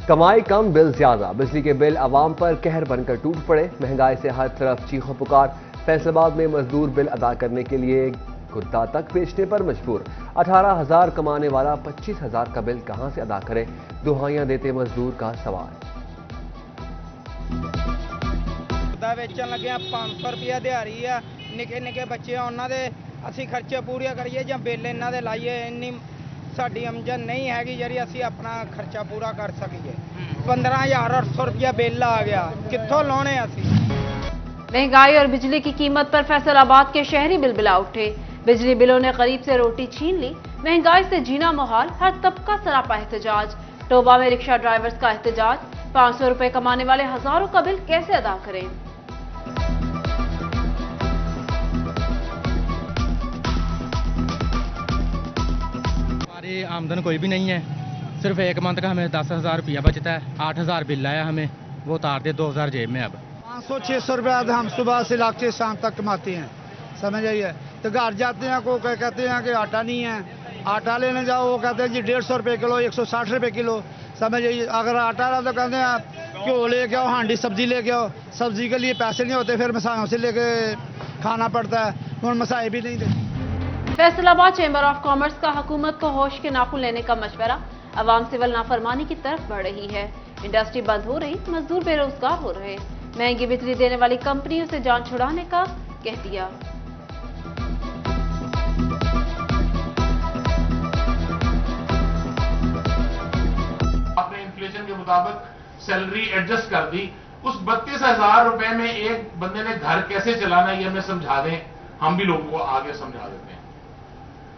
कमाई कम बिल ज्यादा, बिजली के बिल आवाम पर कहर बनकर टूट पड़े। महंगाई से हर तरफ चीखों पुकार। फैसलाबाद में मजदूर बिल अदा करने के लिए गुद्दा तक बेचने पर मजबूर। 18,000 कमाने वाला 25,000 का बिल कहां से अदा करे, दुहाइयां देते मजदूर का सवाल। बेचन लगे 500 रुपया दिहाड़ी है, निके निके बच्चे उन्होंने दे असी खर्चे पूरे करिए या बिल इन्हों दे लाइए। इन्नी साडी आमदन नहीं हैगी जी असी अपना खर्चा पूरा कर सकीए। 15,800 रुपया बिल आ गया, कित्थों लाने असी। महंगाई और बिजली की कीमत पर फैसलाबाद के शहरी बिलबिला उठे। बिजली बिलों ने गरीब से रोटी छीन ली। महंगाई से जीना मुहाल, हर तबका सरापा एहतजाज। टोबा में रिक्शा ड्राइवर्स का एहतजाज। 500 रुपए कमाने वाले हजारों का बिल कैसे अदा करें। हमारी आमदन कोई भी नहीं है, सिर्फ एक मंथ का हमें 10,000 रुपया बचता है। 8,000 बिल आया हमें, वो उतार दे 2,000 जेब में। अब 500-600 रुपया हम सुबह से लाके शाम तक कमाते हैं, समझ आइए। तो घर जाते हैं को कहते हैं कि आटा नहीं है, आटा लेने जाओ वो कहते हैं जी 150 रुपये किलो, 160 रुपये किलो, समझ आइए। अगर आटा रहा तो कहते हैं घ्यो लेके आओ, हांडी सब्जी लेके आओ, सब्जी के लिए पैसे नहीं होते, फिर मसालों से लेके खाना पड़ता है, और मसाए भी नहीं देते। फैसलाबाद चैम्बर ऑफ कॉमर्स का हुकूमत को होश के नाखून लेने का मशवरा। अवाम सिविल नाफरमानी की तरफ बढ़ रही है। इंडस्ट्री बंद हो रही, मजदूर बेरोजगार हो रहे। महंगी बिजली देने वाली कंपनियों से जान छुड़ाने का कह दिया। आपने इन्फ्लेशन के मुताबिक सैलरी एडजस्ट कर दी। उस 32,000 रुपए में एक बंदे ने घर कैसे चलाना ये हमें समझा दें, हम भी लोगों को आगे समझा देते हैं।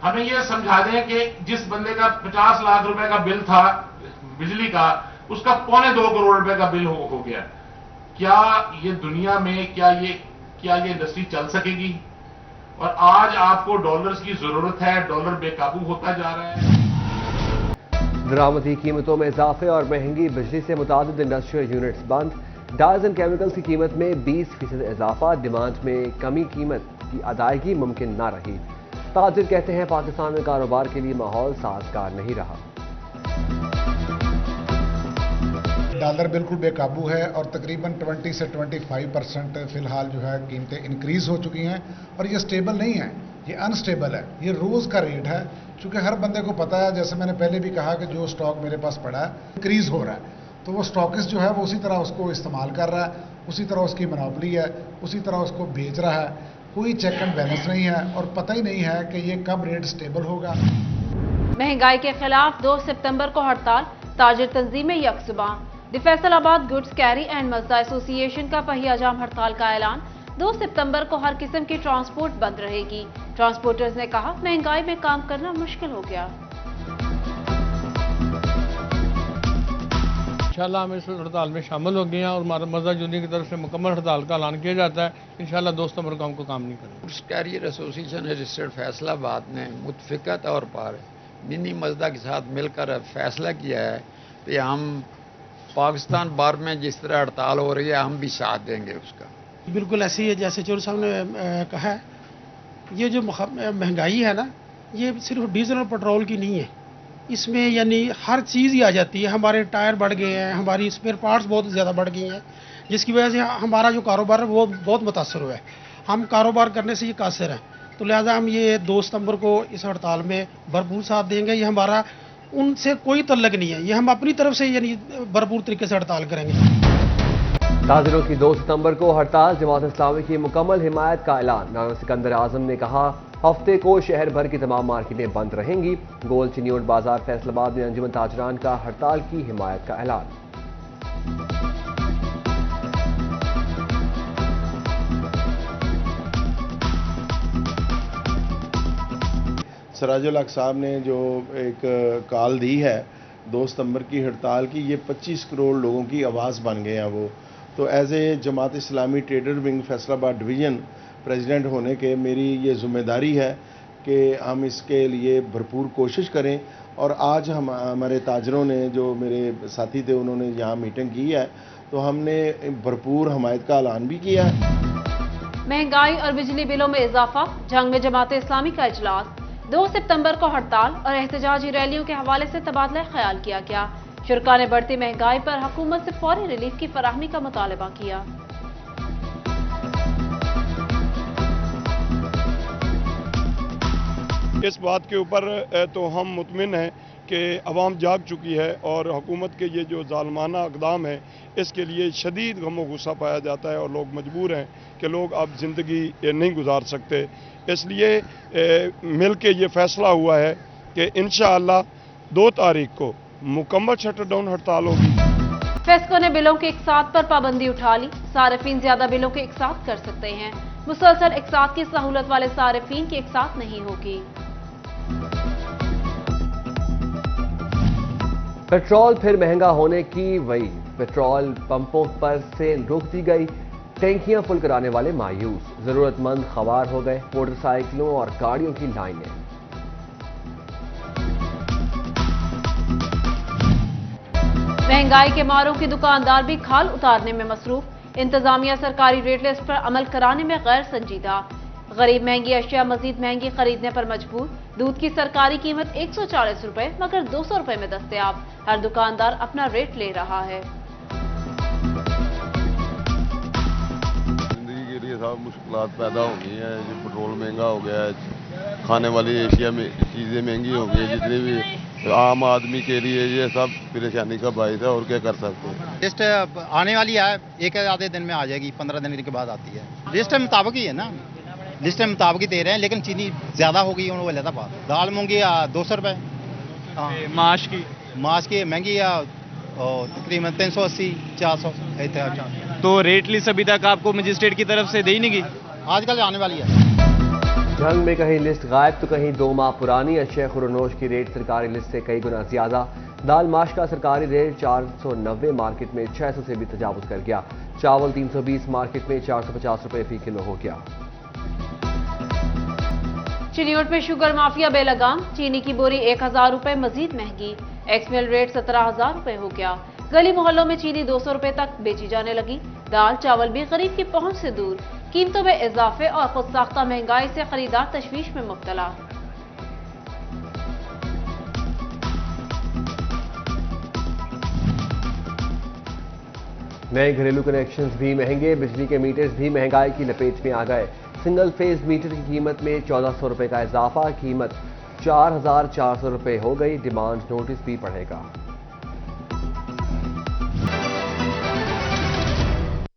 हमें ये समझा दें कि जिस बंदे का 50 लाख रुपए का बिल था बिजली का, उसका 2.25 करोड़ रुपए का बिल हो गया। क्या ये दुनिया में क्या ये इंडस्ट्री चल सकेगी? और आज आपको डॉलर्स की जरूरत है, डॉलर बेकाबू होता जा रहा है। दरामदी कीमतों में इजाफे और महंगी बिजली से मुतादिद इंडस्ट्रियल यूनिट्स बंद। डायज एंड केमिकल्स की कीमत में 20% इजाफा। डिमांड में कमी, कीमत की अदायगी मुमकिन न रही। ताजिर कहते हैं पाकिस्तान में कारोबार के लिए माहौल साजगार नहीं रहा। डॉलर बिल्कुल बेकाबू है और तकरीबन 20 से 25% फिलहाल जो है कीमतें इंक्रीज हो चुकी हैं, और ये स्टेबल नहीं है, ये अनस्टेबल है। ये रोज़ का रेट है, क्योंकि हर बंदे को पता है, जैसे मैंने पहले भी कहा कि जो स्टॉक मेरे पास पड़ा है इंक्रीज हो रहा है, तो वो स्टॉकिस्ट जो है वो उसी तरह उसको इस्तेमाल कर रहा है, उसी तरह उसकी मोनोपोली है, उसी तरह उसको बेच रहा है। कोई चेक एंड बैलेंस नहीं है और पता ही नहीं है कि ये कब रेट स्टेबल होगा। महंगाई के खिलाफ 2 सितंबर को हड़ताल। ताजिर तंजीमें यकसुबह। The Faisalabad goods carry and Mazda association का पहिया जाम हड़ताल का ऐलान। 2 सितंबर को हर किस्म की ट्रांसपोर्ट बंद रहेगी। ट्रांसपोर्टर्स ने कहा महंगाई में काम करना मुश्किल हो गया। इंशाल्लाह हम इस हड़ताल में शामिल हो गए हैं और मजदा यूनियन की तरफ से मुकम्मल हड़ताल का ऐलान किया जाता है। इंशाल्लाह 2 सितंबर को हमको काम नहीं करेंगे। Goods carrier association registered Faisalabad ने मुतफिका तौर पर मिनी मजदा के साथ मिलकर फैसला किया है कि हम पाकिस्तान बार में जिस तरह हड़ताल हो रही है हम भी साथ देंगे उसका। बिल्कुल ऐसे ही है जैसे चोर साहब ने कहा है। ये जो महंगाई है ना, ये सिर्फ डीजल और पेट्रोल की नहीं है, इसमें यानी हर चीज़ ही आ जाती है। हमारे टायर बढ़ गए हैं, हमारी स्पेयर पार्ट्स बहुत ज़्यादा बढ़ गई हैं, जिसकी वजह से हमारा जो कारोबार है वो बहुत मुतासर हुआ है। हम कारोबार करने से ये कासिर हैं, तो लिहाजा हम ये 2 सितंबर को इस हड़ताल में भरपूर साथ देंगे। ये हमारा उनसे कोई तल्लक नहीं है, ये हम अपनी तरफ से यानी भरपूर तरीके से हड़ताल करेंगे। ताजिरों की 2 सितंबर को हड़ताल। जमात इस्लामी की मुकम्मल हिमायत का ऐलान। नाना सिकंदर आजम ने कहा हफ्ते को शहर भर की तमाम मार्केटें बंद रहेंगी। गोल चिन्योट बाजार फैसलाबाद में अंजुमन ताजरान का हड़ताल की हिमायत का ऐलान। सराजुल हक साहब ने जो एक कॉल दी है 2 सितंबर की हड़ताल की, ये 25 करोड़ लोगों की आवाज़ बन गए हैं वो। तो as a Jamaat Islami trader wing Faisalabad division president होने के मेरी ये ज़िम्मेदारी है कि हम इसके लिए भरपूर कोशिश करें। और आज हमारे ताजरों ने, जो मेरे साथी थे, उन्होंने यहाँ मीटिंग की है, तो हमने भरपूर हमायत का ऐलान भी किया है। महंगाई और बिजली बिलों में इजाफा। जंग में जमात इस्लामी का इजलास। 2 सितंबर को हड़ताल और एहतजाजी रैलियों के हवाले से तबादला ख्याल किया गया। शुरा ने बढ़ती महंगाई पर हुकूमत से फौरी रिलीफ की फराहमी का मुतालबा किया। इस बात के ऊपर तो हम मुतमिन हैं कि अवाम जाग चुकी है और हुकूमत के ये जो जालमाना इक़दाम है इसके लिए शदीद गम व गुस्सा पाया जाता है और लोग मजबूर हैं कि लोग अब ज़िंदगी नहीं गुजार सकते। इसलिए मिल के ये फैसला हुआ है कि इंशाअल्लाह 2 तारीख को मुकम्मल शटरडाउन हड़ताल होगी। फेस्को ने बिलों के इकसात पर पाबंदी उठा ली। सारिफीन ज्यादा बिलों के इकसात कर सकते हैं। मुसलसल इकसात की सहूलत वाले सारिफीन की इकसात नहीं होगी। पेट्रोल फिर महंगा होने की वही। पेट्रोल पंपों पर से रोक दी गई। टैंकियां फुल कराने वाले मायूस। जरूरतमंद खवार हो गए। मोटरसाइकिलों और गाड़ियों की लाइनें। महंगाई के मारों की दुकानदार भी खाल उतारने में मसरूफ। इंतजामिया सरकारी रेट लिस्ट पर अमल कराने में गैर संजीदा। गरीब महंगी अशिया मजीद महंगी खरीदने पर मजबूर। दूध की सरकारी कीमत 140 रुपए मगर 200 रुपए में दस्तयाब। हर दुकानदार अपना रेट ले रहा है। जिंदगी के लिए सब मुश्किलात पैदा हो गई हैं। जो पेट्रोल महंगा हो गया है, खाने वाली एशिया में चीज़ें महंगी हो गई है। जितने भी आम आदमी के लिए ये सब परेशानी का बायस है और क्या कर सकते हैं। लिस्ट आने वाली है, एक आधे दिन में आ जाएगी, 15 दिन के बाद आती है। लिस्ट मुताबिक ही है ना, लिस्ट के मुताबिक ही दे रहे हैं, लेकिन चीनी ज्यादा हो गई वो अलग बात। दाल मूंगी 200 रुपए। माश की महंगी तकरीबन 380 400। तो रेट लिस्ट अभी तक आपको मजिस्ट्रेट की तरफ से दी नहीं गई? आजकल आने वाली है। जंग में कहीं लिस्ट गायब तो कहीं 2 माह पुरानी। अशिया खुरनोश की रेट सरकारी लिस्ट से कई गुना ज्यादा। दाल माश का सरकारी रेट 490 मार्केट में 600 से भी तजावुज कर गया। चावल 320 मार्केट में 450 रुपए फी किलो हो गया। चिन्योट में शुगर माफिया बेलगाम। चीनी की बोरी 1000 रुपए मजीद महंगी। एक्समिल रेट 17,000 रुपए हो गया। गली मोहल्लों में चीनी 200 रुपए तक बेची जाने लगी। दाल चावल भी गरीब की पहुंच से दूर। कीमतों में इजाफे और खुद साख्ता महंगाई से खरीदार तशवीश में मुब्तला। नए घरेलू कनेक्शंस भी महंगे। बिजली के मीटर्स भी महंगाई की लपेट में आ गए। सिंगल फेज मीटर की कीमत में 1400 रुपए का इजाफा। कीमत 4400 रुपए हो गई। डिमांड नोटिस भी पड़ेगा।